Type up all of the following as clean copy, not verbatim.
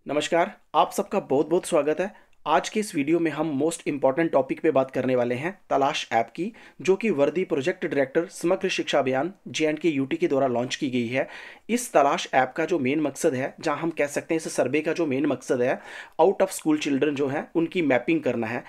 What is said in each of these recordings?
नमस्कार। आप सबका बहुत बहुत स्वागत है। आज के इस वीडियो में हम मोस्ट इम्पॉर्टेंट टॉपिक पे बात करने वाले हैं तलाश ऐप की, जो कि वर्दी प्रोजेक्ट डायरेक्टर समग्र शिक्षा अभियान JNK यूटी के द्वारा लॉन्च की गई है। इस तलाश ऐप का जो मेन मकसद है, जहां हम कह सकते हैं इस सर्वे का जो मेन मकसद है, आउट ऑफ स्कूल चिल्ड्रन जो हैं उनकी मैपिंग करना है।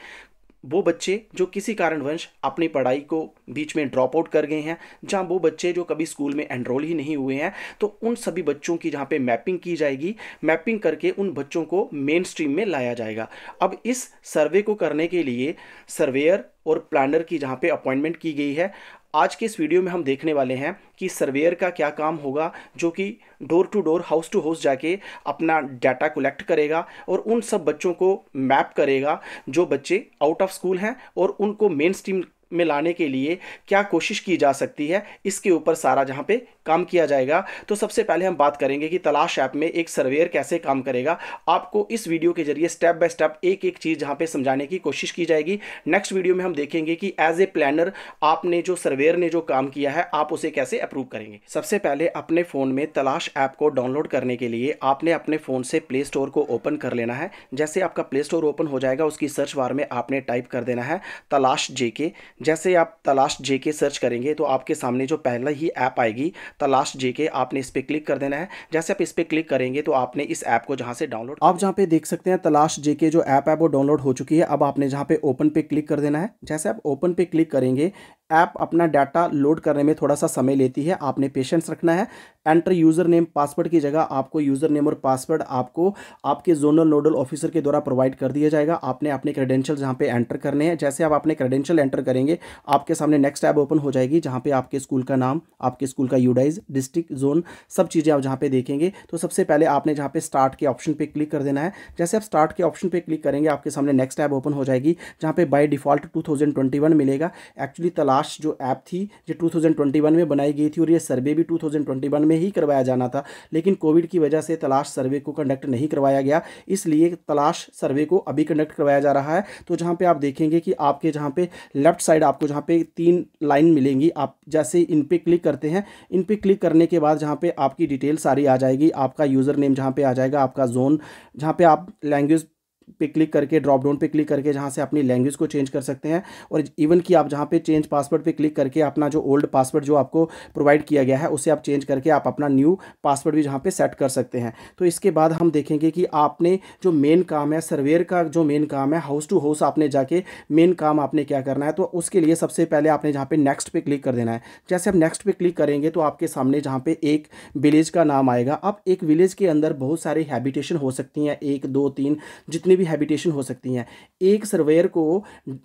वो बच्चे जो किसी कारणवश अपनी पढ़ाई को बीच में ड्रॉप आउट कर गए हैं, जहाँ वो बच्चे जो कभी स्कूल में एनरोल ही नहीं हुए हैं, तो उन सभी बच्चों की जहाँ पे मैपिंग की जाएगी। मैपिंग करके उन बच्चों को मेन स्ट्रीम में लाया जाएगा। अब इस सर्वे को करने के लिए सर्वेयर और प्लानर की जहाँ पे अपॉइंटमेंट की गई है। आज के इस वीडियो में हम देखने वाले हैं कि सर्वेयर का क्या काम होगा, जो कि door to door house to house जाके अपना डाटा कलेक्ट करेगा और उन सब बच्चों को मैप करेगा जो बच्चे आउट ऑफ स्कूल हैं, और उनको मेन स्ट्रीम में लाने के लिए क्या कोशिश की जा सकती है, इसके ऊपर सारा जहां पे काम किया जाएगा। तो सबसे पहले हम बात करेंगे कि तलाश ऐप में एक सर्वेयर कैसे काम करेगा। आपको इस वीडियो के जरिए स्टेप बाय स्टेप एक एक चीज जहां पे समझाने की कोशिश की जाएगी। नेक्स्ट वीडियो में हम देखेंगे कि एज ए प्लानर आपने जो सर्वेयर ने जो काम किया है, आप उसे कैसे अप्रूव करेंगे। सबसे पहले अपने फोन में तलाश ऐप को डाउनलोड करने के लिए आपने अपने फोन से प्ले स्टोर को ओपन कर लेना है। जैसे आपका प्ले स्टोर ओपन हो जाएगा, उसकी सर्च बार में आपने टाइप कर देना है तलाश JK। जैसे आप तलाश JK सर्च करेंगे तो आपके सामने जो पहला ही ऐप आएगी तलाश JK, आपने इस पर क्लिक कर देना है। जैसे आप इस पर क्लिक करेंगे तो आपने इस ऐप को जहां से डाउनलोड, आप जहां पे देख सकते हैं तलाश JK जो ऐप है वो डाउनलोड हो चुकी है। अब आपने जहां पे ओपन पे क्लिक कर देना है। जैसे आप ओपन पे क्लिक करेंगे, ऐप अपना डाटा लोड करने में थोड़ा सा समय लेती है, आपने पेशेंस रखना है। एंटर यूज़र नेम पासवर्ड की जगह आपको यूज़र नेम और पासवर्ड आपको आपके जोनल नोडल ऑफिसर के द्वारा प्रोवाइड कर दिया जाएगा। आपने अपने क्रेडेंशियल जहाँ पे एंटर करने हैं। जैसे आप अपने क्रेडेंशियल एंटर करेंगे, आपके सामने नेक्स्ट टैब ओपन हो जाएगी, जहाँ पे आपके स्कूल का नाम, आपके स्कूल का यूडाइज, डिस्ट्रिक्ट, जोन, सब चीज़ें आप जहाँ पे देखेंगे। तो सबसे पहले आपने जहाँ पे स्टार्ट के ऑप्शन पे क्लिक कर देना है। जैसे आप स्टार्ट के ऑप्शन पे क्लिक करेंगे, आपके सामने नेक्स्ट टैब ओपन हो जाएगी, जहाँ पे बाय डिफॉल्ट 2021 मिलेगा। एक्चुअली तलाश जो ऐप थी ये 2021 में बनाई गई थी, और ये सर्वे भी 2021 में ही करवाया जाना था, लेकिन कोविड की वजह से तलाश सर्वे को कंडक्ट नहीं करवाया गया, इसलिए तलाश सर्वे को अभी कंडक्ट करवाया जा रहा है। तो जहाँ पे आप देखेंगे कि आपके जहाँ पे लेफ्ट साइड आपको जहाँ पे 3 लाइन मिलेंगी, आप जैसे इन पे क्लिक करते हैं, इन पे क्लिक करने के बाद जहाँ पे आपकी डिटेल सारी आ जाएगी। आपका यूज़र नेम जहाँ पे आ जाएगा, आपका जोन, जहाँ पे आप लैंग्वेज पे क्लिक करके, ड्रॉप डाउन पे क्लिक करके जहाँ से अपनी लैंग्वेज को चेंज कर सकते हैं, और इवन कि आप जहाँ पे चेंज पासवर्ड पे क्लिक करके अपना जो ओल्ड पासवर्ड जो आपको प्रोवाइड किया गया है उसे आप चेंज करके आप अपना न्यू पासवर्ड भी जहाँ पे सेट कर सकते हैं। तो इसके बाद हम देखेंगे कि आपने जो मेन काम है सर्वेयर का, जो मेन काम है हाउस टू हाउस आपने जाके मेन काम आपने क्या करना है। तो उसके लिए सबसे पहले आपने जहाँ पे नेक्स्ट पे क्लिक कर देना है। जैसे आप नेक्स्ट पे क्लिक करेंगे तो आपके सामने जहाँ पे एक विलेज का नाम आएगा। अब एक विलेज के अंदर बहुत सारी हैबिटेशन हो सकती हैं, 1 2 3 जितनी भी हैबिटेशन हो सकती हैं। एक सर्वेयर को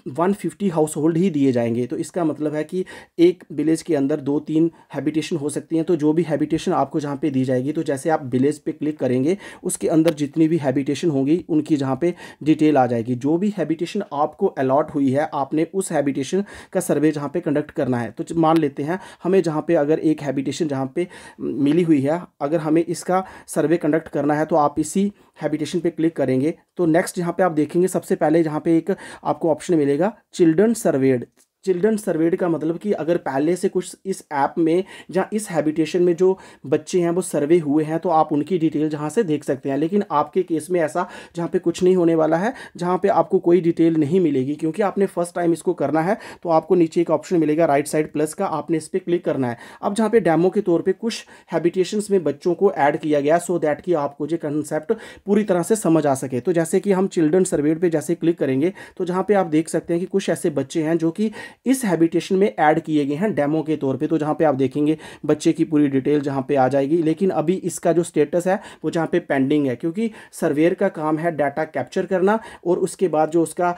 150 हाउस होल्ड ही दिए जाएंगे। तो इसका मतलब है कि एक विलेज के अंदर 2-3 हैबिटेशन हो सकती हैं। तो जो भी हैबिटेशन आपको जहाँ पे दी जाएगी, तो जैसे आप विलेज पे क्लिक करेंगे, उसके अंदर जितनी भी हैबिटेशन होंगी उनकी जहाँ पे डिटेल आ जाएगी। जो भी हैबिटेशन आपको अलॉट हुई है, आपने उस हैबिटेशन का सर्वे जहाँ पे कंडक्ट करना है। तो मान लेते हैं हमें जहाँ पे अगर एक हैबिटेशन जहाँ पे मिली हुई है, अगर हमें इसका सर्वे कंडक्ट करना है, तो आप इसी हैबिटेशन पे क्लिक करेंगे। तो नेक्स्ट यहाँ पे आप देखेंगे सबसे पहले जहाँ पे एक आपको ऑप्शन मिलेगा चिल्ड्रन सर्वेड। चिल्ड्रन सर्वेड का मतलब कि अगर पहले से कुछ इस ऐप में या इस हैबिटेशन में जो बच्चे हैं वो सर्वे हुए हैं, तो आप उनकी डिटेल जहाँ से देख सकते हैं। लेकिन आपके केस में ऐसा जहाँ पे कुछ नहीं होने वाला है, जहाँ पे आपको कोई डिटेल नहीं मिलेगी, क्योंकि आपने फर्स्ट टाइम इसको करना है। तो आपको नीचे एक ऑप्शन मिलेगा राइट साइड प्लस का, आपने इस पर क्लिक करना है। अब जहाँ पे डेमो के तौर पर कुछ हैबिटेशंस में बच्चों को ऐड किया गया, सो दैट कि आपको जो कंसेप्ट पूरी तरह से समझ आ सके। तो जैसे कि हम चिल्ड्रन सर्वेड पे जैसे क्लिक करेंगे, तो जहाँ पे आप देख सकते हैं कि कुछ ऐसे बच्चे हैं जो कि इस हैबिटेशन में ऐड किए गए हैं डेमो के तौर पे। तो जहाँ पे आप देखेंगे बच्चे की पूरी डिटेल जहाँ पे आ जाएगी, लेकिन अभी इसका जो स्टेटस है वो जहाँ पे पेंडिंग है, क्योंकि सर्वेयर का काम है डाटा कैप्चर करना, और उसके बाद जो उसका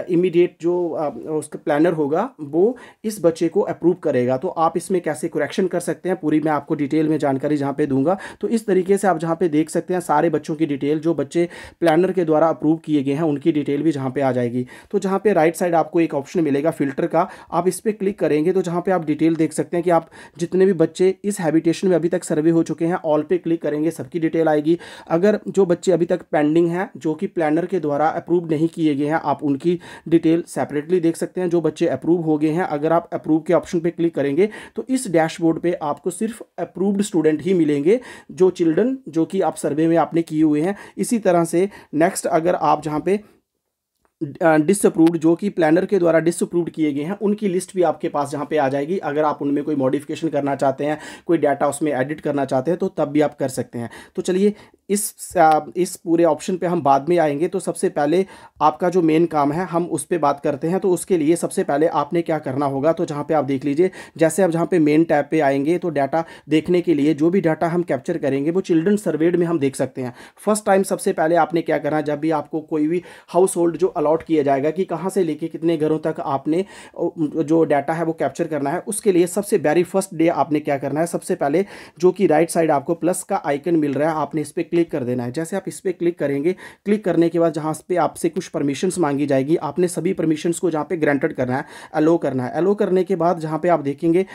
इमीडिएट जो उसका प्लानर होगा वो इस बच्चे को अप्रूव करेगा। तो आप इसमें कैसे करेक्शन कर सकते हैं, पूरी मैं आपको डिटेल में जानकारी जहाँ पे दूंगा। तो इस तरीके से आप जहाँ पे देख सकते हैं सारे बच्चों की डिटेल, जो बच्चे प्लानर के द्वारा अप्रूव किए गए हैं उनकी डिटेल भी जहाँ पे आ जाएगी। तो जहाँ पे राइट साइड आपको एक ऑप्शन मिलेगा फिल्टर का, होगा, आप इस पर क्लिक करेंगे तो जहाँ पे आप डिटेल देख सकते हैं कि आप जितने भी बच्चे इस हैबिटेशन में अभी तक सर्वे हो चुके हैं, ऑल पे क्लिक करेंगे, सबकी डिटेल आएगी। अगर जो बच्चे अभी तक पेंडिंग हैं, जो कि प्लानर के द्वारा अप्रूव नहीं किए गए हैं, आप उनकी डिटेल सेपरेटली देख सकते हैं। जो बच्चे अप्रूव हो गए हैं, अगर आप अप्रूव के ऑप्शन पे क्लिक करेंगे तो इस डैशबोर्ड पे आपको सिर्फ अप्रूव्ड स्टूडेंट ही मिलेंगे, जो चिल्ड्रन जो कि आप सर्वे में आपने किए हुए हैं। इसी तरह से नेक्स्ट, अगर आप जहाँ पे डिसअप्रूव्ड, जो कि प्लानर के द्वारा डिसअप्रूव्ड किए गए हैं, उनकी लिस्ट भी आपके पास जहाँ पे आ जाएगी। अगर आप उनमें कोई मॉडिफिकेशन करना चाहते हैं, कोई डाटा उसमें एडिट करना चाहते हैं, तो तब भी आप कर सकते हैं। तो चलिए इस पूरे ऑप्शन पे हम बाद में आएंगे। तो सबसे पहले आपका जो मेन काम है हम उस पर बात करते हैं। तो उसके लिए सबसे पहले आपने क्या करना होगा, तो जहाँ पे आप देख लीजिए, जैसे आप जहाँ पे मेन टैब पे आएंगे तो डाटा देखने के लिए जो भी डाटा हम कैप्चर करेंगे वो चिल्ड्रन सर्वेड में हम देख सकते हैं। फर्स्ट टाइम सबसे पहले आपने क्या करना, जब भी आपको कोई भी हाउस होल्ड जो अलॉट किया जाएगा कि कहाँ से लेके कितने घरों तक आपने जो डाटा है वो कैप्चर करना है, उसके लिए सबसे वेरी फर्स्ट डे आपने क्या करना है, सबसे पहले जो कि राइट साइड आपको प्लस का आइकन मिल रहा है, आपने इस पर क्लिक कर देना है। जैसे आप इस पर क्लिक करेंगे, क्लिक करने के बाद जहाँ पे आपसे कुछ परमिशंस मांगी जाएगी, आपने सभी परमिशंस को जहाँ पे ग्रांटेड करना है, अलो करना है। अलो करने के बाद जहाँ पे आप देखेंगे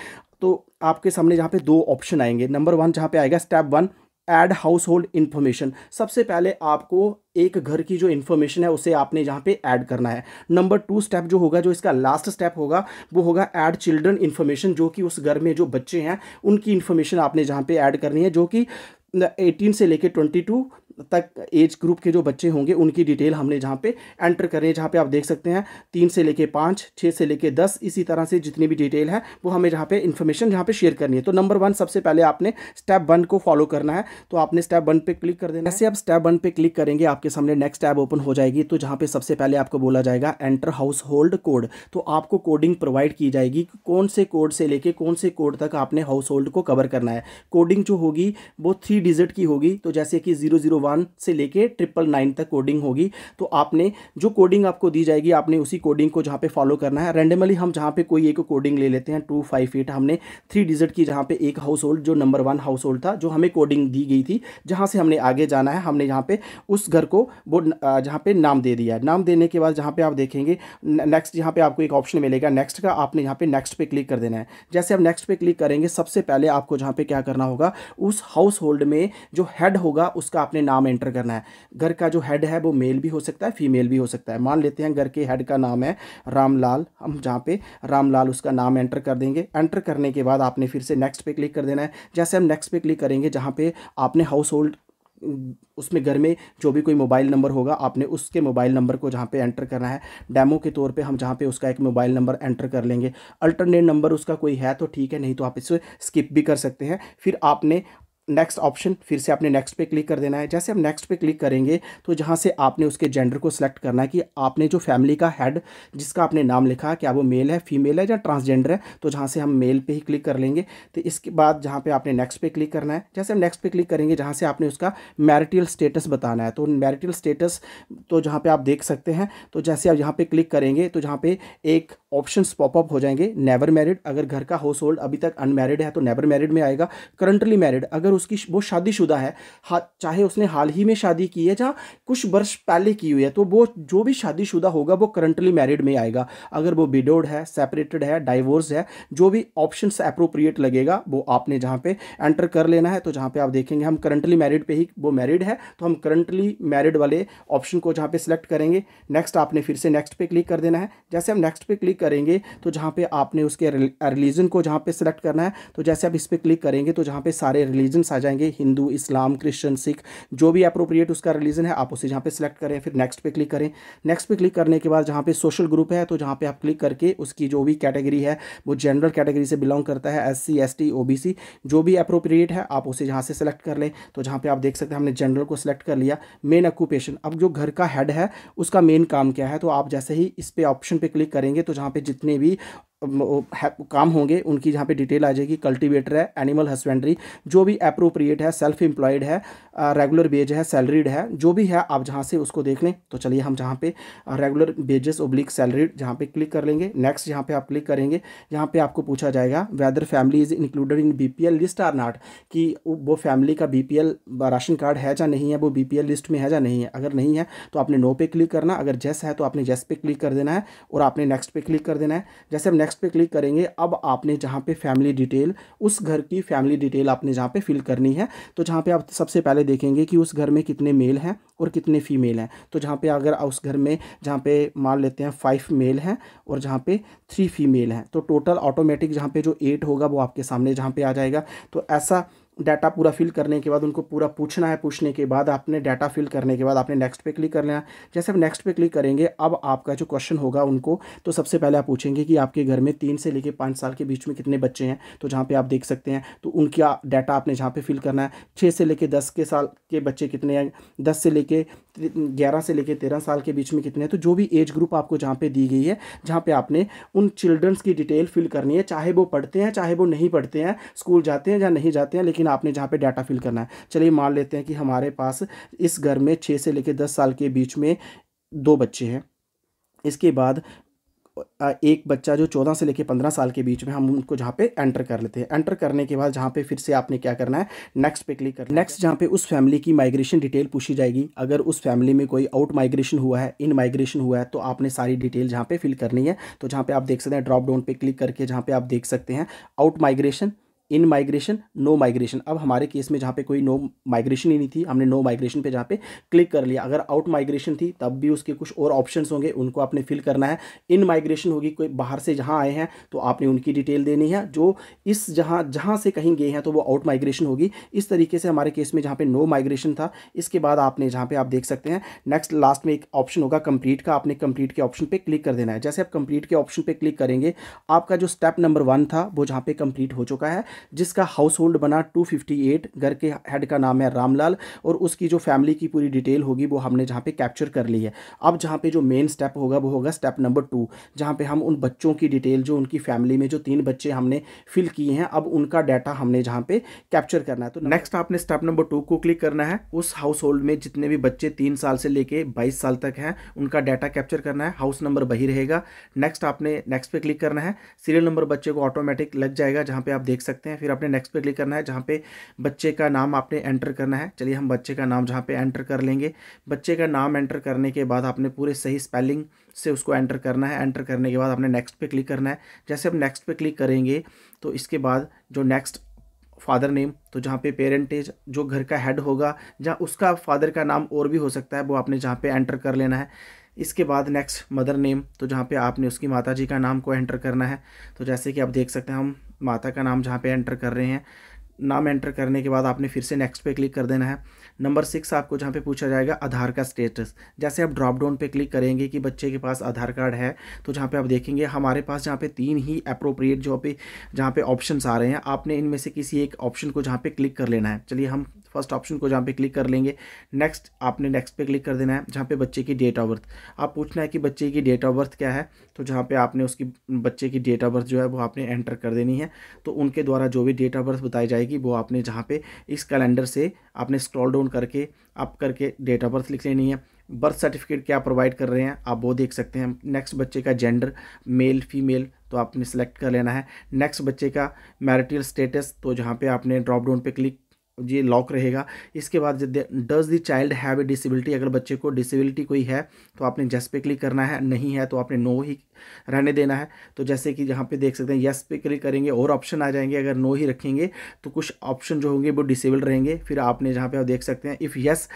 तो आपके सामने जहाँ पे दो ऑप्शन आएंगे। नंबर 1 जहाँ पे आएगा step 1 add house hold information. सबसे पहले आपको एक घर की जो इन्फॉर्मेशन है उसे आपने यहाँ पे ऐड करना है। नंबर 2 स्टेप जो होगा, जो इसका लास्ट स्टेप होगा, वो होगा ऐड चिल्ड्रन इन्फॉर्मेशन, जो कि उस घर में जो बच्चे हैं उनकी इन्फॉर्मेशन आपने जहाँ पे ऐड करनी है, जो कि 18 से लेके 22 तक एज ग्रुप के जो बच्चे होंगे उनकी डिटेल हमने जहाँ पे एंटर करें। जहाँ पे आप देख सकते हैं 3 से लेके 5, 6 से लेके 10, इसी तरह से जितनी भी डिटेल है वो हमें जहाँ पे इन्फॉर्मेशन जहाँ पे शेयर करनी है। तो नंबर 1 सबसे पहले आपने स्टेप 1 को फॉलो करना है, तो आपने स्टेप 1 पे क्लिक कर देना है। ऐसे आप स्टेप 1 पे क्लिक करेंगे, आपके सामने नेक्स्ट टैब ओपन हो जाएगी। तो जहाँ पे सबसे पहले आपको बोला जाएगा एंटर हाउस होल्ड कोड। तो आपको कोडिंग प्रोवाइड की जाएगी कि कौन से कोड से लेके कौन से कोड तक आपने हाउस होल्ड को कवर करना है। कोडिंग जो होगी वो 3 डिजिट की होगी, तो जैसे कि 001 से लेके 999 तक कोडिंग होगी। तो आपने जो कोडिंग आपको दी जाएगी, आपने उसी कोडिंग को जहाँ पे फॉलो करना है। रैंडमली हम जहाँ पे कोई एक कोडिंग ले लेते हैं 258, हमने 3 डिजिट की जहाँ पे एक हाउस होल्ड, जो नंबर 1 हाउस होल्ड था, जो हमें कोडिंग दी गई थी, जहाँ से हमने आगे जाना है, हमने यहाँ पे उस घर को वो जहाँ पे नाम दे दिया है। नाम देने के बाद जहाँ पे आप देखेंगे नेक्स्ट, यहाँ पे आपको एक ऑप्शन मिलेगा नेक्स्ट का, आपने यहाँ पे नेक्स्ट पे क्लिक कर देना है। जैसे आप नेक्स्ट पे क्लिक करेंगे, सबसे पहले आपको जहाँ पे क्या करना होगा, उस हाउस होल्ड में जो हेड होगा उसका आपने नाम एंटर करना है। घर का जो हेड है वो मेल भी हो सकता है, फीमेल भी हो सकता है। मान लेते हैं घर के हेड का नाम है रामलाल, हम जहाँ पे रामलाल उसका नाम एंटर कर देंगे। एंटर करने के बाद आपने फिर से नेक्स्ट पे क्लिक कर देना है। जैसे हम नेक्स्ट पे क्लिक करेंगे, जहाँ पे आपने हाउस होल्ड उसमें घर में जो भी कोई मोबाइल नंबर होगा, आपने उसके मोबाइल नंबर को जहाँ पे एंटर करना है। डेमो के तौर पे हम जहाँ पे उसका एक मोबाइल नंबर एंटर कर लेंगे। अल्टरनेट नंबर उसका कोई है तो ठीक है, नहीं तो आप इसे स्किप भी कर सकते हैं। फिर आपने नेक्स्ट ऑप्शन, फिर से आपने नेक्स्ट पे क्लिक कर देना है। जैसे हम नेक्स्ट पे क्लिक करेंगे तो जहाँ से आपने उसके जेंडर को सिलेक्ट करना है कि आपने जो फैमिली का हेड जिसका आपने नाम लिखा, क्या वो मेल है, फीमेल है या ट्रांसजेंडर है, तो जहाँ से हम मेल पे ही क्लिक कर लेंगे। तो इसके बाद जहाँ पे आपने नेक्स्ट पे क्लिक करना है। जैसे हम नेक्स्ट पे क्लिक करेंगे, जहाँ से आपने उसका मैरिटल स्टेटस बताना है, तो मैरिटल स्टेटस तो जहाँ पे आप देख सकते हैं, तो जैसे आप यहाँ पे क्लिक करेंगे तो जहाँ पे एक ऑप्शंस पॉपअप हो जाएंगे। नेवर मैरिड, अगर घर का हाउस होल्ड अभी तक अनमैरिड है तो नेवर मैरिड में आएगा। करंटली मैरिड, अगर उसकी वो शादीशुदा है, चाहे उसने हाल ही में शादी की है या कुछ वर्ष पहले की हुई है, तो वो जो भी शादीशुदा होगा वो करंटली मैरिड में आएगा। अगर वो विडोड है, सेपरेटेड है, डाइवोर्स है, जो भी ऑप्शंस अप्रोप्रिएट लगेगा वो आपने जहाँ पे एंटर कर लेना है। तो जहाँ पे आप देखेंगे हम करंटली मैरिड पे ही, वो मैरिड है तो हम करंटली मैरिड वाले ऑप्शन को जहाँ पे सिलेक्ट करेंगे। नेक्स्ट आपने फिर से नेक्स्ट पे क्लिक कर देना है। जैसे हम नेक्स्ट पे क्लिक करेंगे तो जहाँ पे आपने उसके रिलीजन को जहाँ पे सिलेक्ट करना है, तो जैसे आप इस पे क्लिक करेंगे तो जहाँ पे सारे रिलीजन्स आ जाएंगे, हिंदू, इस्लाम, क्रिश्चियन, सिख, जो भी अप्रोप्रिएट उसका रिलीजन है आप उसे जहाँ पे सिलेक्ट करें। फिर नेक्स्ट पे क्लिक करें। नेक्स्ट पे क्लिक करने के बाद जहाँ पे सोशल ग्रुप है, तो जहाँ पे आप क्लिक करके उसकी जो भी कैटेगरी है वो जनरल कैटेगरी से बिलोंग करता है, SC ST OBC, जो भी अप्रोप्रिएट है आप उसे जहाँ से सिलेक्ट कर लें। तो जहाँ पे आप देख सकते हैं हमने जनरल को सिलेक्ट कर लिया। मेन ऑक्यूपेशन, अब जो घर का हेड है उसका मेन काम क्या है, तो आप जैसे ही इस पे ऑप्शन पे क्लिक करेंगे तो जहाँ पे जितने भी काम होंगे उनकी जहाँ पे डिटेल आ जाएगी। कल्टीवेटर है, एनिमल हस्बेंड्री, जो भी अप्रोप्रिएट है, सेल्फ एम्प्लॉयड है, रेगुलर वेज है, सैलरीड है, जो भी है आप जहाँ से उसको देख लें। तो चलिए हम जहाँ पे रेगुलर वेजेस ओब्लिक सैलरीड जहाँ पे क्लिक कर लेंगे। नेक्स्ट यहाँ पे आप क्लिक करेंगे, जहाँ पे आपको पूछा जाएगा whether family is included in BPL list or not, कि वो फैमिली का बीपीएल राशन कार्ड है या नहीं है, वो बीपीएल लिस्ट में है या नहीं है। अगर नहीं है तो आपने नो पे क्लिक करना, अगर येस है तो आपने येस पे क्लिक कर देना है और आपने नेक्स्ट पे क्लिक कर देना है। जैसे हम नेक्स्ट पे क्लिक करेंगे, अब आपने जहाँ पे फैमिली डिटेल, उस घर की फैमिली डिटेल आपने जहाँ पे फिल करनी है। तो जहाँ पे आप सबसे पहले देखेंगे कि उस घर में कितने मेल हैं और कितने फीमेल हैं। तो जहाँ पे अगर उस घर में जहाँ पे मान लेते हैं 5 मेल हैं और जहाँ पे 3 फीमेल हैं, तो टोटल ऑटोमेटिक जहाँ पे जो 8 होगा वो आपके सामने जहाँ पे आ जाएगा। तो ऐसा डाटा पूरा फिल करने के बाद उनको पूरा पूछना है, पूछने के बाद आपने डाटा फिल करने के बाद आपने नेक्स्ट पे क्लिक कर लेना। जैसे आप नेक्स्ट पे क्लिक करेंगे, अब आपका जो क्वेश्चन होगा उनको, तो सबसे पहले आप पूछेंगे कि आपके घर में 3 से लेकर 5 साल के बीच में कितने बच्चे हैं। तो जहाँ पे आप देख सकते हैं, तो उनका डाटा आपने जहाँ पे फिल करना है। 6 से लेकर 10 के साल के बच्चे कितने हैं, 10 से लेकर 11 से लेकर 13 साल के बीच में कितने हैं। तो जो भी एज ग्रुप आपको जहाँ पे दी गई है, जहाँ पे आपने उन चिल्ड्रंस की डिटेल फिल करनी है, चाहे वो पढ़ते हैं चाहे वो नहीं पढ़ते हैं, स्कूल जाते हैं या नहीं जाते हैं, लेकिन आपने जहाँ पे डाटा फिल करना है। चलिए मान लेते हैं कि हमारे पास इस घर में 6 से लेकर 10 साल के बीच में 2 बच्चे हैं। इसके बाद एक बच्चा जो 14 से लेकर 15 साल के बीच में, हम उनको जहाँ पे एंटर कर लेते हैं। एंटर करने के बाद जहाँ पे फिर से आपने क्या करना है, नेक्स्ट पे क्लिक करना है। नेक्स्ट जहाँ पे उस फैमिली की माइग्रेशन डिटेल पूछी जाएगी। अगर उस फैमिली में कोई आउट माइग्रेशन हुआ है, इन माइग्रेशन हुआ है, तो आपने सारी डिटेल जहाँ पे फिल करनी है। तो जहाँ पे आप देख सकते हैं ड्रॉप डाउन पे क्लिक करके जहाँ पे आप देख सकते हैं out migration, in migration, no migration. अब हमारे केस में जहाँ पे कोई नो माइग्रेशन ही नहीं थी, हमने नो माइग्रेशन पे जहाँ पे क्लिक कर लिया। अगर आउट माइग्रेशन थी तब भी उसके कुछ और ऑप्शंस होंगे, उनको आपने फिल करना है। इन माइग्रेशन होगी, कोई बाहर से जहाँ आए हैं तो आपने उनकी डिटेल देनी है। जो इस जहाँ से कहीं गए हैं तो वो आउट माइग्रेशन होगी। इस तरीके से हमारे केस में जहाँ पे नो माइग्रेशन था, इसके बाद आपने जहाँ पे आप देख सकते हैं नेक्स्ट लास्ट में एक ऑप्शन होगा कंप्लीट का, आपने कंप्लीट के ऑप्शन पे क्लिक कर देना है। जैसे आप कंप्लीट के ऑप्शन पे क्लिक करेंगे, आपका जो स्टेप नंबर 1 था वो जहाँ पे कंप्लीट हो चुका है, जिसका हाउस होल्ड बना 258, घर के हेड का नाम है रामलाल, और उसकी जो फैमिली की पूरी डिटेल होगी वो हमने जहाँ पे कैप्चर कर ली है। अब जहाँ पे जो मेन स्टेप होगा वो होगा स्टेप नंबर 2, जहाँ पे हम उन बच्चों की डिटेल, जो उनकी फैमिली में जो 3 बच्चे हमने फिल किए हैं, अब उनका डाटा हमने जहाँ पे कैप्चर करना है। तो नेक्स्ट आपने स्टेप नंबर 2 को क्लिक करना है। उस हाउस होल्ड में जितने भी बच्चे 3 साल से लेके 22 साल तक हैं, उनका डाटा कैप्चर करना है। हाउस नंबर वही रहेगा। नेक्स्ट आपने नेक्स्ट पे क्लिक करना है। सीरियल नंबर बच्चे को ऑटोमेटिक लग जाएगा जहाँ पे आप देख सकते हैं। फिर आपने नेक्स्ट पे क्लिक करना है, जहाँ पे बच्चे का नाम आपने एंटर करना है। चलिए हम बच्चे का नाम जहाँ पे एंटर कर लेंगे। बच्चे का नाम एंटर करने के बाद आपने पूरे सही स्पेलिंग से उसको एंटर करना है। एंटर करने के बाद आपने नेक्स्ट पे क्लिक करना है। जैसे हम नेक्स्ट पे क्लिक करेंगे तो इसके बाद जो नेक्स्ट फादर नेम, तो जहाँ पे पेरेंटेज, जो घर का हेड होगा, जहाँ उसका फादर का नाम और भी हो सकता है, वो आपने जहाँ पे एंटर कर लेना है। इसके बाद नेक्स्ट मदर नेम, तो जहाँ पे आपने उसकी माता जी का नाम को एंटर करना है। तो जैसे कि आप देख सकते हैं हम माता का नाम जहाँ पे एंटर कर रहे हैं। नाम एंटर करने के बाद आपने फिर से नेक्स्ट पे क्लिक कर देना है। नंबर 6 आपको जहाँ पे पूछा जाएगा आधार का स्टेटस। जैसे आप ड्रॉप डाउन पे क्लिक करेंगे कि बच्चे के पास आधार कार्ड है, तो जहाँ पे आप देखेंगे हमारे पास जहाँ पे 3 ही अप्रोप्रिएट जहाँ पे ऑप्शंस आ रहे हैं, आपने इनमें से किसी एक ऑप्शन को जहाँ पे क्लिक कर लेना है। चलिए हम फर्स्ट ऑप्शन को जहाँ पे क्लिक कर लेंगे। नेक्स्ट आपने नेक्स्ट पे क्लिक कर देना है, जहाँ पे बच्चे की डेट ऑफ बर्थ, आप पूछना है कि बच्चे की डेट ऑफ बर्थ क्या है। तो जहाँ पे आपने उसकी बच्चे की डेट ऑफ बर्थ जो है वो आपने एंटर कर देनी है। तो उनके द्वारा जो भी डेट ऑफ बर्थ बताई जाएगी वो आपने जहाँ पे इस कैलेंडर से आपने स्क्रॉल डाउन करके अप करके डेट ऑफ बर्थ लिख लेनी है। बर्थ सर्टिफिकेट क्या प्रोवाइड कर रहे हैं आप वो देख सकते हैं। नेक्स्ट बच्चे का जेंडर मेल फीमेल तो आपने सेलेक्ट कर लेना है। नेक्स्ट बच्चे का मैरिटल स्टेटस, तो जहाँ पे आपने ड्रॉप डाउन पे क्लिक, ये लॉक रहेगा। इसके बाद does the child have a disability, अगर बच्चे को डिसेबिलिटी कोई है तो आपने यस पे क्लिक करना है, नहीं है तो आपने नो ही रहने देना है। तो जैसे कि यहाँ पे देख सकते हैं यस पे क्लिक करेंगे और ऑप्शन आ जाएंगे, अगर नो ही रखेंगे तो कुछ ऑप्शन जो होंगे वो डिसेबल रहेंगे। फिर आपने जहाँ पे आप देख सकते हैं इफ़ यस,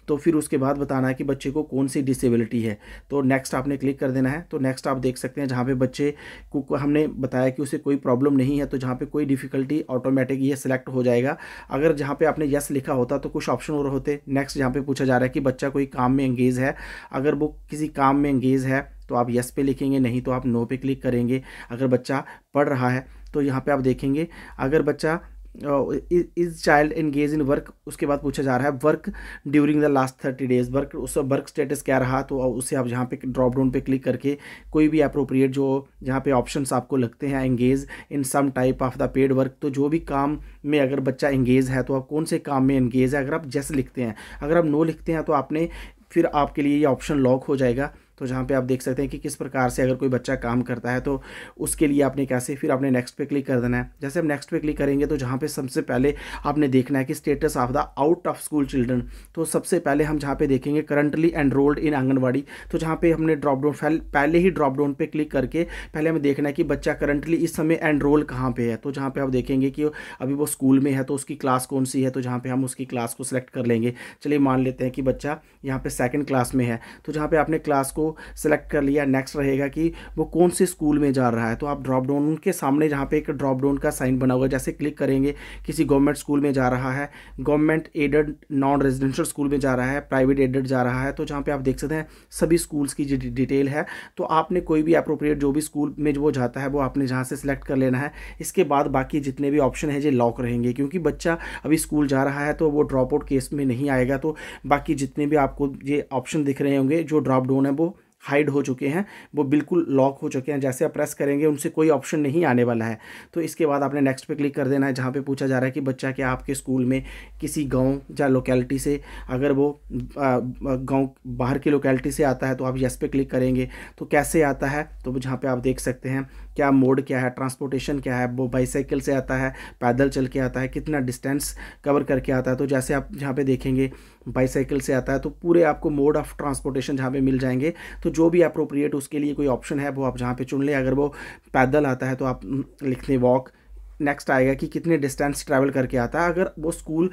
तो फिर उसके बाद बताना है कि बच्चे को कौन सी डिसेबिलिटी है। तो नेक्स्ट आपने क्लिक कर देना है। तो नेक्स्ट आप देख सकते हैं जहाँ पे बच्चे को हमने बताया कि उसे कोई प्रॉब्लम नहीं है, तो जहाँ पे कोई डिफ़िकल्टी ऑटोमेटिक ये सिलेक्ट हो जाएगा। अगर जहाँ पे आपने यस लिखा होता तो कुछ ऑप्शन और होते। नेक्स्ट जहाँ पे पूछा जा रहा है कि बच्चा कोई काम में एंगेज है, अगर वो किसी काम में एंगेज है तो आप यस पे लिखेंगे, नहीं तो आप नो पे क्लिक करेंगे। अगर बच्चा पढ़ रहा है तो यहाँ पे आप देखेंगे, अगर बच्चा is child engage in work, उसके बाद पूछा जा रहा है work during the last 30 days, work उसका वर्क स्टेटस क्या रहा, तो उसे आप जहाँ पे ड्रॉप डाउन पे क्लिक करके कोई भी अप्रोप्रिएट जो जहाँ पे ऑप्शंस आपको लगते हैं, engage in some type of the paid work, तो जो भी काम में अगर बच्चा एंगेज है तो आप कौन से काम में एंगेज है, अगर आप जैसे लिखते हैं, अगर आप नो लिखते हैं तो आपने फिर आपके लिए ये ऑप्शन लॉक हो जाएगा। तो जहाँ पे आप देख सकते हैं कि किस प्रकार से अगर कोई बच्चा काम करता है तो उसके लिए आपने कैसे, फिर आपने नेक्स्ट पे क्लिक कर देना है। जैसे हम नेक्स्ट पे क्लिक करेंगे तो जहाँ पे सबसे पहले आपने देखना है कि status of the out of school children, तो सबसे पहले हम जहाँ पे देखेंगे करंटली एनरोल्ड इन आंगनवाड़ी, तो जहाँ पे हमने ड्रॉप डाउन पहले ही ड्रॉप डाउन पे क्लिक करके पहले हमें देखना है कि बच्चा करंटली इस समय एनरोल कहाँ पे है। तो जहाँ पे आप देखेंगे कि अभी वो स्कूल में है तो उसकी क्लास कौन सी है, तो जहाँ पे हम उसकी क्लास को सिलेक्ट कर लेंगे। चलिए मान लेते हैं कि बच्चा यहाँ पे सेकंड क्लास में है, तो जहाँ पे आपने क्लास को सिलेक्ट कर लिया, नेक्स्ट रहेगा कि वो कौन से स्कूल में जा रहा है, तो आप ड्रॉप डाउन उनके सामने जहाँ पे एक ड्रॉप डाउन का साइन बना हुआ है, जैसे क्लिक करेंगे किसी गवर्नमेंट स्कूल में जा रहा है, government aided non residential school में जा रहा है, प्राइवेट एडेड जा रहा है, तो जहाँ पे आप देख सकते हैं सभी स्कूल्स की डिटेल है। तो आपने कोई भी अप्रोप्रिएट जो भी स्कूल में वो जाता है वो आपने जहाँ से सिलेक्ट कर लेना है। इसके बाद बाकी जितने भी ऑप्शन है ये लॉक रहेंगे, क्योंकि बच्चा अभी स्कूल जा रहा है तो वो ड्रॉप आउट केस में नहीं आएगा। तो बाकी जितने भी आपको ये ऑप्शन दिख रहे होंगे जो ड्रॉप डाउन है वो हाइड हो चुके हैं, वो बिल्कुल लॉक हो चुके हैं, जैसे आप प्रेस करेंगे उनसे कोई ऑप्शन नहीं आने वाला है। तो इसके बाद आपने नेक्स्ट पे क्लिक कर देना है, जहाँ पे पूछा जा रहा है कि बच्चा क्या आपके स्कूल में किसी गांव या लोकेलिटी से, अगर वो गांव बाहर की लोकेलिटी से आता है तो आप यस पे क्लिक करेंगे। तो कैसे आता है, तो जहाँ पे आप देख सकते हैं क्या मोड क्या है, ट्रांसपोर्टेशन क्या है, वो बाईसाइकिल से आता है, पैदल चल के आता है, कितना डिस्टेंस कवर करके आता है। तो जैसे आप जहाँ पे देखेंगे बाईसाइकिल से आता है तो पूरे आपको मोड ऑफ ट्रांसपोर्टेशन जहाँ पे मिल जाएंगे। तो जो भी अप्रोप्रिएट उसके लिए कोई ऑप्शन है वो आप जहाँ पे चुन लें। अगर वो पैदल आता है तो आप लिख लें वॉक। नेक्स्ट आएगा कि कितने डिस्टेंस ट्रैवल करके आता है, अगर वो स्कूल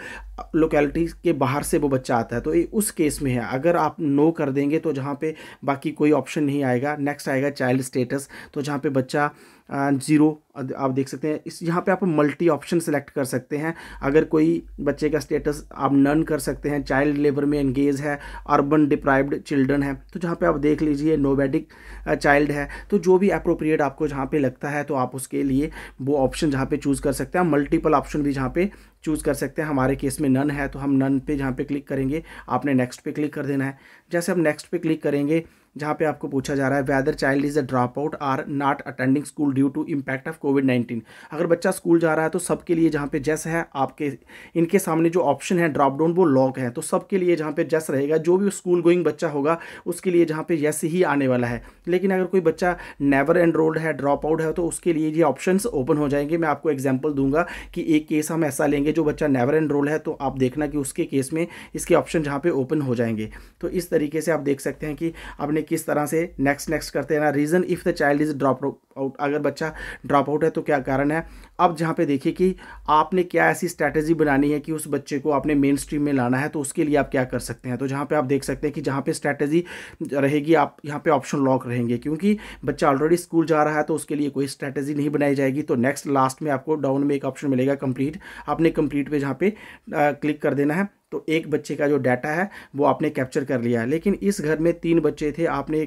लोकेलिटी के बाहर से वो बच्चा आता है तो ये उस केस में है। अगर आप नो कर देंगे तो जहाँ पे बाकी कोई ऑप्शन नहीं आएगा। नेक्स्ट आएगा चाइल्ड स्टेटस, तो जहाँ पे बच्चा जीरो, आप देख सकते हैं इस यहाँ पे आप मल्टी ऑप्शन सेलेक्ट कर सकते हैं। अगर कोई बच्चे का स्टेटस आप नन कर सकते हैं, चाइल्ड लेबर में एंगेज है, अर्बन डिप्राइव्ड चिल्ड्रन है, तो जहाँ पे आप देख लीजिए नोबैडिक चाइल्ड है। तो जो भी अप्रोप्रिएट आपको जहाँ पे लगता है तो आप उसके लिए वो ऑप्शन जहाँ पे चूज़ कर सकते हैं। मल्टीपल ऑप्शन भी जहाँ पे चूज़ कर सकते हैं। हमारे केस में नन है तो हम नन पे जहाँ पे क्लिक करेंगे आपने नेक्स्ट पे क्लिक कर देना है। जैसे हम नेक्स्ट पे क्लिक करेंगे जहाँ पे आपको पूछा जा रहा है whether child is a drop out or not attending school due to impact of कोविड-19। अगर बच्चा स्कूल जा रहा है तो सबके लिए जहाँ पे जैस है, आपके इनके सामने जो ऑप्शन है ड्रॉप डाउन वो लॉक है, तो सबके लिए जहाँ पे जैस रहेगा, जो भी स्कूल गोइंग बच्चा होगा उसके लिए जहाँ पे यस ही आने वाला है। लेकिन अगर कोई बच्चा नेवर एनरोल्ड है, ड्रॉप आउट है, तो उसके लिए ये ऑप्शन ओपन हो जाएंगे। मैं आपको एग्जाम्पल दूंगा कि एक केस हम ऐसा लेंगे जो बच्चा नेवर एनरोल है, तो आप देखना कि उसके केस में इसके ऑप्शन जहाँ पे ओपन हो जाएंगे। तो इस तरीके से आप देख सकते हैं कि आपने किस तरह से नेक्स्ट करते हैं ना। Reason if the child is drop out, अगर बच्चा ड्रॉप आउट है तो क्या कारण है। अब जहाँ पे देखिए कि आपने क्या ऐसी स्ट्रैटेजी बनानी है कि उस बच्चे को आपने मेन स्ट्रीम में लाना है, तो उसके लिए आप क्या कर सकते हैं। तो जहाँ पे आप देख सकते हैं कि जहाँ पे स्ट्रैटेजी रहेगी आप यहाँ पे ऑप्शन लॉक रहेंगे, क्योंकि बच्चा ऑलरेडी स्कूल जा रहा है तो उसके लिए कोई स्ट्रैटेजी नहीं बनाई जाएगी। तो नेक्स्ट लास्ट में आपको डाउन में एक ऑप्शन मिलेगा कंप्लीट, आपने कंप्लीट पे जहाँ पे क्लिक कर देना है। तो एक बच्चे का जो डाटा है वो आपने कैप्चर कर लिया है, लेकिन इस घर में 3 बच्चे थे, आपने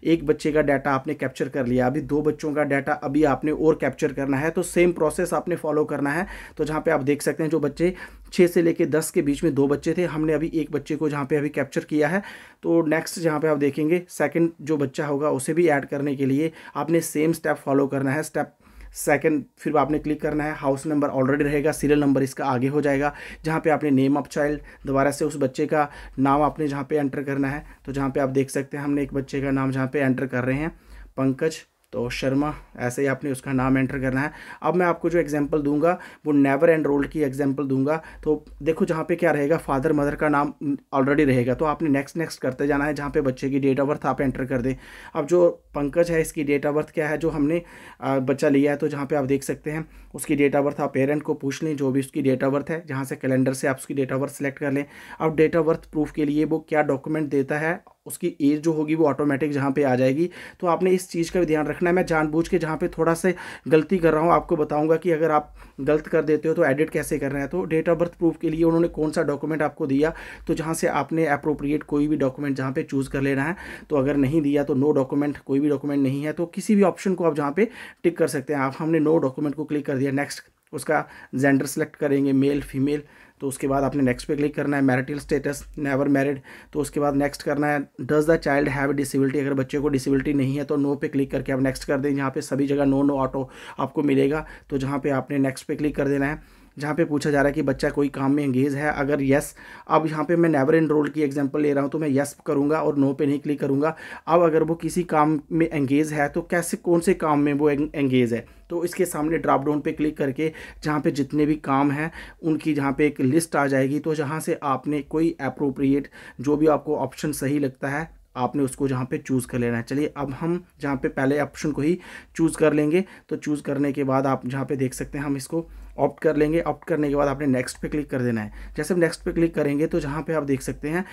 एक बच्चे का डाटा आपने कैप्चर कर लिया, अभी 2 बच्चों का डाटा अभी आपने और कैप्चर करना है। तो सेम प्रोसेस आपने फॉलो करना है। तो जहाँ पे आप देख सकते हैं जो बच्चे 6 से लेकर 10 के बीच में 2 बच्चे थे, हमने अभी एक बच्चे को जहाँ पे अभी कैप्चर किया है। तो नेक्स्ट जहाँ पे आप देखेंगे सेकंड जो बच्चा होगा उसे भी ऐड करने के लिए आपने सेम स्टेप फॉलो करना है। स्टेप सेकंड फिर आपने क्लिक करना है, हाउस नंबर ऑलरेडी रहेगा, सीरियल नंबर इसका आगे हो जाएगा। जहाँ पे आपने नेम ऑफ चाइल्ड, दोबारा से उस बच्चे का नाम आपने जहाँ पे एंटर करना है। तो जहाँ पे आप देख सकते हैं हमने एक बच्चे का नाम जहाँ पे एंटर कर रहे हैं पंकज तो शर्मा, ऐसे ही आपने उसका नाम एंटर करना है। अब मैं आपको जो एग्जांपल दूंगा वो नेवर एनरोल्ड की एग्जांपल दूंगा। तो देखो जहाँ पे क्या रहेगा, फादर मदर का नाम ऑलरेडी रहेगा, तो आपने नेक्स्ट करते जाना है। जहाँ पे बच्चे की डेट ऑफ बर्थ आप एंटर कर दें। अब जो पंकज है इसकी डेट ऑफ बर्थ क्या है जो हमने बच्चा लिया है, तो जहाँ पे आप देख सकते हैं उसकी डेट ऑफ बर्थ आप पेरेंट को पूछ लें, जो भी उसकी डेट ऑफ बर्थ है, जहाँ से कैलेंडर से आप उसकी डेट ऑफ बर्थ सेलेक्ट कर लें। अब डेट ऑफ बर्थ प्रूफ के लिए वो क्या डॉक्यूमेंट देता है, उसकी एज जो होगी वो ऑटोमेटिक जहाँ पे आ जाएगी। तो आपने इस चीज़ का भी ध्यान रखना है। मैं जानबूझ के जहाँ पे थोड़ा सा गलती कर रहा हूँ आपको बताऊंगा कि अगर आप गलत कर देते हो तो एडिट कैसे करना है। तो डेट ऑफ बर्थ प्रूफ के लिए उन्होंने कौन सा डॉक्यूमेंट आपको दिया, तो जहाँ से आपने अप्रोप्रिएट कोई भी डॉक्यूमेंट जहाँ पे चूज़ कर लेना है। तो अगर नहीं दिया तो नो डॉक्यूमेंट, कोई भी डॉक्यूमेंट नहीं है तो किसी भी ऑप्शन को आप जहाँ पे टिक कर सकते हैं। आप हमने नो डॉक्यूमेंट को क्लिक कर दिया, नेक्स्ट उसका जेंडर सेलेक्ट करेंगे, मेल फीमेल। तो उसके बाद आपने नेक्स्ट पे क्लिक करना है। Marital status never married. तो उसके बाद नेक्स्ट करना है does the child have disability, अगर बच्चे को डिसेबिलिटी नहीं है तो नो पे क्लिक करके आप नेक्स्ट कर दें। यहाँ पे सभी जगह नो नो ऑटो आपको मिलेगा, तो जहाँ पे आपने नेक्स्ट पे क्लिक कर देना है। जहाँ पे पूछा जा रहा है कि बच्चा कोई काम में एंगेज है, अगर यस, अब यहाँ पे मैं नेवर एनरोल की एग्जांपल ले रहा हूँ तो मैं यस करूँगा और नो पे नहीं क्लिक करूँगा। अब अगर वो किसी काम में एंगेज है तो कैसे, कौन से काम में वो एंगेज है, तो इसके सामने ड्रॉप डाउन पे क्लिक करके जहाँ पे जितने भी काम हैं उनकी जहाँ पे एक लिस्ट आ जाएगी, तो जहाँ से आपने कोई अप्रोप्रिएट जो भी आपको ऑप्शन सही लगता है आपने उसको जहाँ पे चूज़ कर लेना है। चलिए अब हम जहाँ पे पहले ऑप्शन को ही चूज़ कर लेंगे। तो चूज़ करने के बाद आप जहाँ पे देख सकते हैं हम इसको ऑप्ट कर लेंगे। ऑप्ट करने के बाद आपने नेक्स्ट पे क्लिक कर देना है। जैसे हम नेक्स्ट पे क्लिक करेंगे तो जहाँ पे आप देख सकते हैं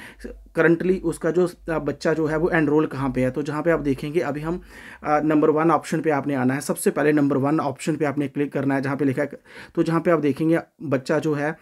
करंटली उसका जो बच्चा जो है वो एनरोल कहाँ पे है, तो जहाँ पे आप देखेंगे अभी हम नंबर 1 ऑप्शन पे आपने आना है। सबसे पहले नंबर 1 ऑप्शन पे आपने क्लिक करना है जहाँ पे लिखा है। तो जहाँ पे आप देखेंगे बच्चा जो है,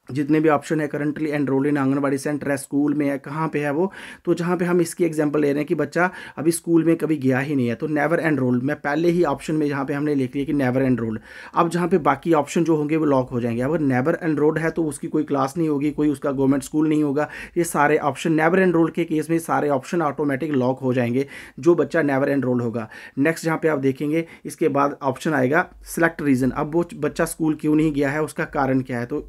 जितने भी ऑप्शन है करंटली एनरोल इन आंगनबाड़ी सेंटर है, स्कूल में है, कहाँ पे है वो, तो जहाँ पे हम इसकी एग्जांपल ले रहे हैं कि बच्चा अभी स्कूल में कभी गया ही नहीं है, तो नेवर एनरोल मैं पहले ही ऑप्शन में जहाँ पे हमने लिख लिया कि नेवर एनरोल्ड। अब जहाँ पे बाकी ऑप्शन जो होंगे वो लॉक हो जाएंगे। अगर नेवर एनरोल्ड है तो उसकी कोई क्लास नहीं होगी, कोई उसका गवर्नमेंट स्कूल नहीं होगा। ये सारे ऑप्शन नेवर एनरोल्ड के केस में सारे ऑप्शन ऑटोमेटिक लॉक हो जाएंगे जो बच्चा नेवर एनरोल होगा। नेक्स्ट जहाँ पे आप देखेंगे इसके बाद ऑप्शन आएगा सिलेक्ट रीजन। अब वो बच्चा स्कूल क्यों नहीं गया है, उसका कारण क्या है, तो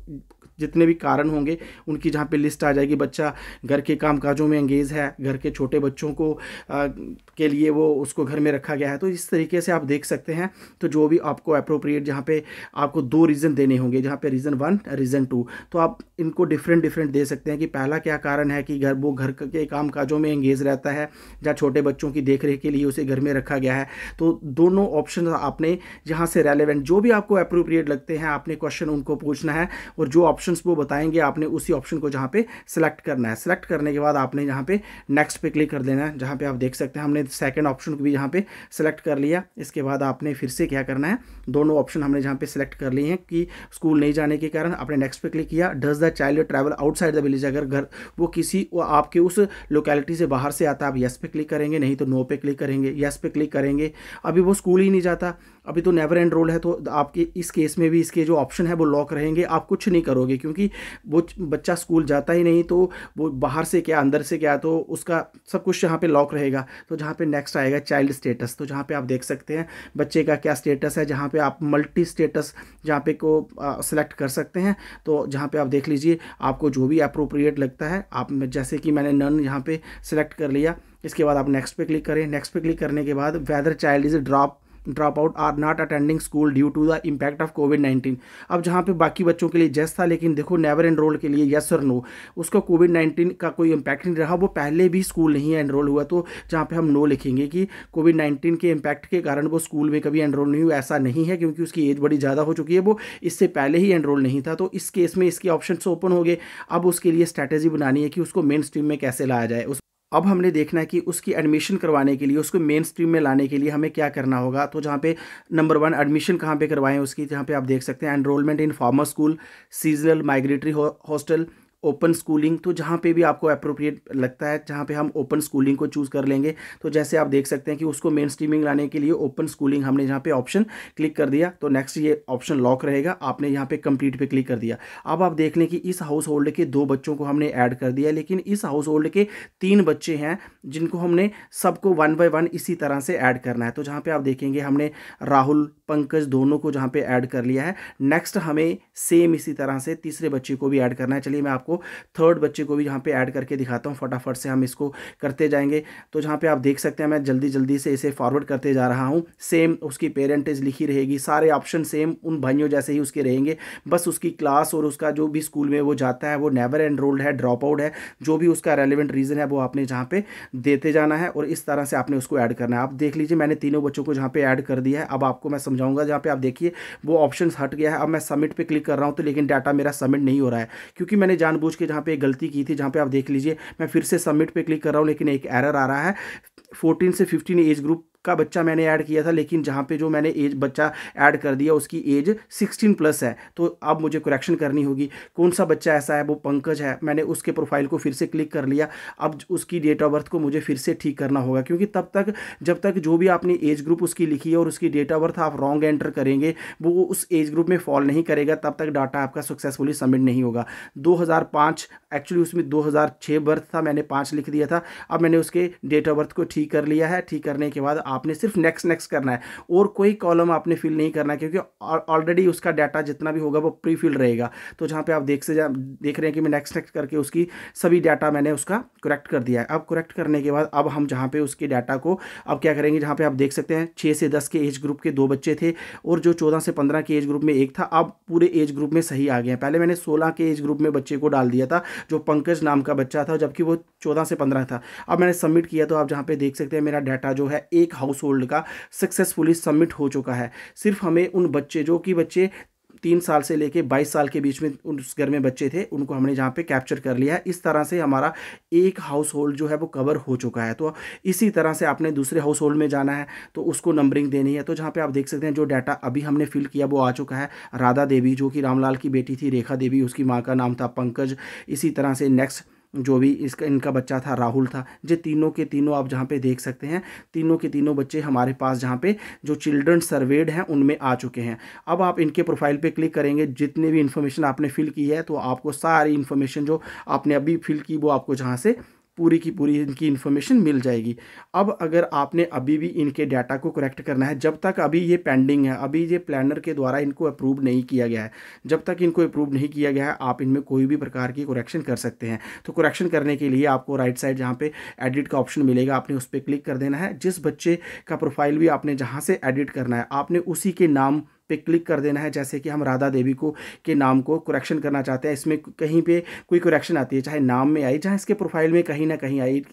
जितने भी कारण होंगे उनकी जहाँ पे लिस्ट आ जाएगी। बच्चा घर के कामकाजों में एंगेज है, घर के छोटे बच्चों को के लिए वो उसको घर में रखा गया है। तो इस तरीके से आप देख सकते हैं। तो जो भी आपको अप्रोप्रिएट जहाँ पे आपको 2 रीज़न देने होंगे, जहाँ पे रीज़न 1 रीज़न 2, तो आप इनको डिफरेंट दे सकते हैं कि पहला क्या कारण है कि वो घर के कामकाजों में एंगेज रहता है, जहाँ छोटे बच्चों की देखरेख के लिए उसे घर में रखा गया है। तो दोनों ऑप्शन आपने जहाँ से रेलेवेंट जो भी आपको अप्रोप्रिएट लगते हैं आपने क्वेश्चन उनको पूछना है, और जो ऑप्शंस वो बताएंगे आपने उसी ऑप्शन को जहाँ पे सिलेक्ट करना है। सिलेक्ट करने के बाद आपने यहाँ पे नेक्स्ट पे क्लिक कर देना है। जहाँ पे आप देख सकते हैं हमने सेकंड ऑप्शन को भी यहाँ पे सिलेक्ट कर लिया। इसके बाद आपने फिर से क्या करना है, दोनों ऑप्शन हमने जहाँ पे सिलेक्ट कर लिए हैं कि स्कूल नहीं जाने के कारण आपने नेक्स्ट पे क्लिक किया। Does the child travel outside the village, अगर घर वो आपके उस लोकेलिटी से बाहर से आता है आप येस पे क्लिक करेंगे, नहीं तो नो पे क्लिक करेंगे। येस पे क्लिक करेंगे, अभी वो स्कूल ही नहीं जाता, अभी तो नेवर एनरोल है, तो आपके इस केस में भी इसके जो ऑप्शन है वो लॉक रहेंगे। आप कुछ नहीं करोगे क्योंकि वो बच्चा स्कूल जाता ही नहीं, तो वो बाहर से क्या अंदर से क्या, तो उसका सब कुछ यहाँ पे लॉक रहेगा। तो जहाँ पे नेक्स्ट आएगा चाइल्ड स्टेटस, तो जहाँ पे आप देख सकते हैं बच्चे का क्या स्टेटस है, जहाँ पे आप मल्टी स्टेटस जहाँ पे को सिलेक्ट कर सकते हैं। तो जहाँ पे आप देख लीजिए आपको जो भी अप्रोप्रिएट लगता है आप, जैसे कि मैंने नन यहाँ पे सिलेक्ट कर लिया। इसके बाद आप नेक्स्ट पे क्लिक करें। नेक्स्ट पे क्लिक करने के बाद whether child is drop out or not attending school due to the impact of कोविड-19। अब जहाँ पे बाकी बच्चों के लिए यस था, लेकिन देखो नेवर एनरोल के लिए यस और नो, उसका कोविड-19 का कोई इम्पैक्ट नहीं रहा, वो पहले भी स्कूल नहीं एनरोल हुआ। तो जहाँ पे हम नो लिखेंगे कि कोविड-19 के इम्पैक्ट के कारण वो स्कूल में कभी एनरोल नहीं हुआ, ऐसा नहीं है, क्योंकि उसकी एज बड़ी ज़्यादा हो चुकी है, वो इससे पहले ही एनरोल नहीं था। तो इस केस में इसके ऑप्शन ओपन हो गए। अब उसके लिए स्ट्रैटेजी बनानी है कि उसको मेन स्ट्रीम में कैसे लाया जाए। अब हमने देखना है कि उसकी एडमिशन करवाने के लिए, उसको मेन स्ट्रीम में लाने के लिए हमें क्या करना होगा। तो जहाँ पे नंबर 1 एडमिशन कहाँ पे करवाएं उसकी, जहाँ पे आप देख सकते हैं enrolment in farmer school, seasonal migratory hostel, open schooling. तो जहाँ पे भी आपको अप्रोप्रिएट लगता है जहाँ पे हम ओपन स्कूलिंग को चूज़ कर लेंगे। तो जैसे आप देख सकते हैं कि उसको मेन स्ट्रीमिंग लाने के लिए ओपन स्कूलिंग हमने जहाँ पे ऑप्शन क्लिक कर दिया, तो नेक्स्ट ये ऑप्शन लॉक रहेगा। आपने यहाँ पे कंप्लीट पे क्लिक कर दिया। अब आप देख लें कि इस हाउस होल्ड के 2 बच्चों को हमने ऐड कर दिया, लेकिन इस हाउस होल्ड के 3 बच्चे हैं जिनको हमने सबको 1 बाय 1 इसी तरह से ऐड करना है। तो जहाँ पे आप देखेंगे हमने राहुल पंकज दोनों को जहाँ पे ऐड कर लिया है। नेक्स्ट हमें सेम इसी तरह से तीसरे बच्चे को भी ऐड करना है। चलिए मैं आपको थर्ड बच्चे को भी यहाँ पे ऐड करके दिखाता हूँ, फटाफट से हम इसको करते जाएंगे। तो जहाँ पे आप देख सकते हैं मैं जल्दी से इसे फॉरवर्ड करते जा रहा हूँ। सेम उसकी पेरेंटेज लिखी रहेगी, सारे ऑप्शन सेम उन भाइयों जैसे ही उसके रहेंगे, बस उसकी क्लास और उसका जो भी स्कूल में वो जाता है वो नेवर एनरोल्ड है, ड्रॉप आउट है, जो भी उसका रेलिवेंट रीज़न है वो आपने जहाँ पे देते जाना है और इस तरह से आपने उसको ऐड करना है। आप देख लीजिए मैंने तीनों बच्चों को जहाँ पे ऐड कर दिया है। अब आपको मैं समझाऊंगा, जहाँ पे आप देखिए वो ऑप्शन हट गया है। अब मैं सबमिट पे क्लिक कर रहा हूँ तो लेकिन डाटा मेरा सबमिट नहीं हो रहा है, क्योंकि मैंने जानबूझ के जहाँ पे एक गलती की थी। जहाँ पे आप देख लीजिए मैं फिर से सबमिट पे क्लिक कर रहा हूँ लेकिन एक एरर आ रहा है, 14 से 15 एज ग्रुप का बच्चा मैंने ऐड किया था, लेकिन जहाँ पे जो मैंने एज बच्चा ऐड कर दिया उसकी एज 16 प्लस है, तो अब मुझे करेक्शन करनी होगी। कौन सा बच्चा ऐसा है, वो पंकज है, मैंने उसके प्रोफाइल को फिर से क्लिक कर लिया। अब उसकी डेट ऑफ बर्थ को मुझे फिर से ठीक करना होगा, क्योंकि तब तक जब तक जो भी आपने एज ग्रुप उसकी लिखी है और उसकी डेट ऑफ बर्थ आप रॉन्ग एंटर करेंगे, वो उस एज ग्रुप में फॉल नहीं करेगा, तब तक डाटा आपका सक्सेसफुली सबमिट नहीं होगा। 2005 एक्चुअली उसमें 2006 बर्थ था, मैंने 5 लिख दिया था। अब मैंने उसके डेट ऑफ बर्थ को ठीक कर लिया है। ठीक करने के बाद आपने सिर्फ नेक्स्ट नेक्स्ट करना है और कोई कॉलम आपने फिल नहीं करना है, क्योंकि ऑलरेडी उसका डाटा जितना भी होगा वो प्री फिल रहेगा। तो जहाँ पे आप देख रहे हैं कि मैं नेक्स्ट नेक्स्ट करके उसकी सभी डाटा मैंने उसका करेक्ट कर दिया है। अब करेक्ट करने के बाद अब हम जहाँ पे उसके डाटा को अब क्या करेंगे, जहाँ पे आप देख सकते हैं 6 से 10 के एज ग्रुप के 2 बच्चे थे और जो 14 से 15 के एज ग्रुप में एक था, अब पूरे एज ग्रुप में सही आ गए हैं। पहले मैंने 16 के एज ग्रुप में बच्चे को डाल दिया था जो पंकज नाम का बच्चा था, जबकि वो 14 से 15 था। अब मैंने सबमिट किया तो आप जहाँ पे देख सकते हैं मेरा डाटा जो है एक हाउस होल्ड का सक्सेसफुली सबमिट हो चुका है। सिर्फ हमें उन बच्चे जो कि बच्चे 3 साल से लेके 22 साल के बीच में उस घर में बच्चे थे, उनको हमने जहाँ पे कैप्चर कर लिया है। इस तरह से हमारा एक हाउस होल्ड जो है वो कवर हो चुका है। तो इसी तरह से आपने दूसरे हाउस होल्ड में जाना है तो उसको नंबरिंग देनी है। तो जहाँ पे आप देख सकते हैं जो डाटा अभी हमने फिल किया वो आ चुका है। राधा देवी जो कि रामलाल की बेटी थी, रेखा देवी उसकी माँ का नाम था, पंकज, इसी तरह से नेक्स्ट जो भी इनका बच्चा था राहुल था। ये तीनों के तीनों आप जहाँ पे देख सकते हैं, तीनों के तीनों बच्चे हमारे पास जहाँ पे जो चिल्ड्रन सर्वेड हैं उनमें आ चुके हैं। अब आप इनके प्रोफाइल पे क्लिक करेंगे, जितनी भी इन्फॉर्मेशन आपने फिल की है तो आपको सारी इन्फॉर्मेशन जो आपने अभी फिल की वो आपको जहाँ से पूरी की पूरी इनकी इन्फॉर्मेशन मिल जाएगी। अब अगर आपने अभी भी इनके डाटा को करेक्ट करना है, जब तक अभी ये पेंडिंग है, अभी ये प्लानर के द्वारा इनको अप्रूव नहीं किया गया है, जब तक इनको अप्रूव नहीं किया गया है आप इनमें कोई भी प्रकार की करेक्शन कर सकते हैं। तो करेक्शन करने के लिए आपको राइट साइड जहाँ पे एडिट का ऑप्शन मिलेगा, आपने उस पर क्लिक कर देना है। जिस बच्चे का प्रोफाइल भी आपने जहाँ से एडिट करना है आपने उसी के नाम पे क्लिक कर देना है। जैसे कि हम राधा देवी को के नाम को करेक्शन करना चाहते हैं, इसमें कहीं पे कोई करेक्शन आती है, चाहे नाम में आई चाहे इसके प्रोफाइल में कहीं ना कहीं आई,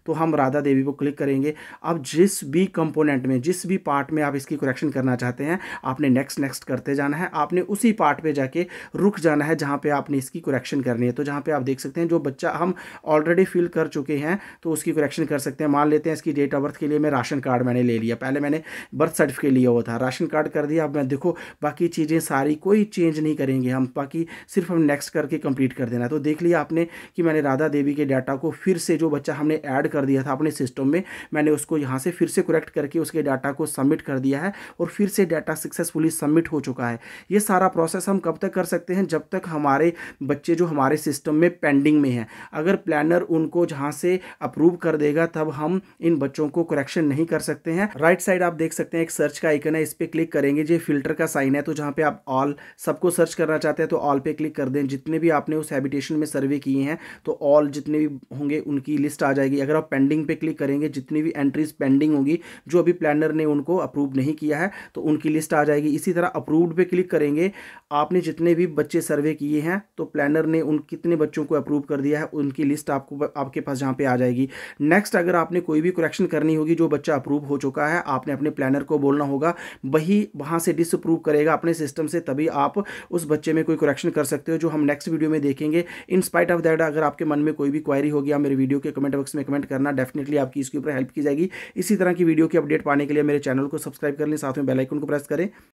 तो हम राधा देवी को क्लिक करेंगे। अब जिस भी कंपोनेंट में, जिस भी पार्ट में आप इसकी करेक्शन करना चाहते हैं आपने नेक्स्ट नेक्स्ट करते जाना है। आपने उसी पार्ट पे जाके रुक जाना है जहाँ पे आपने इसकी करेक्शन करनी है। तो जहाँ पे आप देख सकते हैं जो बच्चा हम ऑलरेडी फिल कर चुके हैं तो उसकी करेक्शन कर सकते हैं। मान लेते हैं इसकी डेट ऑफ बर्थ के लिए मैं राशन कार्ड मैंने ले लिया, पहले मैंने बर्थ सर्टिफिकेट लिया हुआ था, राशन कार्ड कर दिया। अब मैं देखो बाकी चीज़ें सारी कोई चेंज नहीं करेंगे हम, बाकी सिर्फ हम नेक्स्ट करके कंप्लीट कर देना। तो देख लिया आपने कि मैंने राधा देवी के डाटा को फिर से जो बच्चा हमने ऐड कर दिया था अपने सिस्टम में, मैंने उसको यहाँ से फिर से करेक्ट करके उसके डाटा को सबमिट कर दिया है और फिर से डाटा सक्सेसफुली सबमिट हो चुका है। ये सारा प्रोसेस हम कब तक कर सकते हैं, जब तक हमारे बच्चे जो हमारे सिस्टम में पेंडिंग में हैं। अगर प्लानर उनको जहाँ से अप्रूव कर देगा तब हम इन बच्चों को करेक्शन नहीं कर सकते हैं। राइट साइड आप देख सकते हैं एक सर्च का आइकन है, इस पर क्लिक करेंगे, जो फिल्टर का साइन है, तो जहाँ पे आप ऑल सबको सर्च करना चाहते हैं तो ऑल पे क्लिक कर दें। जितने भी आपने उस हैबिटेशन में सर्वे किए हैं तो ऑल जितने भी होंगे उनकी लिस्ट आ जाएगी। अगर आप पेंडिंग पे क्लिक करेंगे, जितनी भी एंट्रीज पेंडिंग होंगी जो अभी प्लानर ने उनको अप्रूव नहीं किया है तो उनकी लिस्ट आ जाएगी। इसी तरह अप्रूव्ड पे क्लिक करेंगे, आपने जितने भी बच्चे सर्वे किए हैं तो प्लानर ने उन कितने बच्चों को अप्रूव कर दिया है उनकी लिस्ट आपको आपके पास जहाँ पे आ जाएगी। नेक्स्ट अगर आपने कोई भी करेक्शन करनी होगी, जो बच्चा अप्रूव हो चुका है आपने अपने प्लानर को बोलना होगा, वही वहाँ से डिसअप्रूव करेगा अपने सिस्टम से, तभी आप उस बच्चे में कोई करेक्शन कर सकते हो, जो हम नेक्स्ट वीडियो में देखेंगे। इन स्पाइट ऑफ दैट अगर आपके मन में कोई भी क्वेरी होगी आप मेरे वीडियो के कमेंट बॉक्स में कमेंट करना, डेफिनेटली आपकी इसके ऊपर हेल्प की जाएगी। इसी तरह की वीडियो की अपडेट पाने के लिए मेरे चैनल को सब्सक्राइब कर लें, साथ में बेल आइकन को प्रेस करें।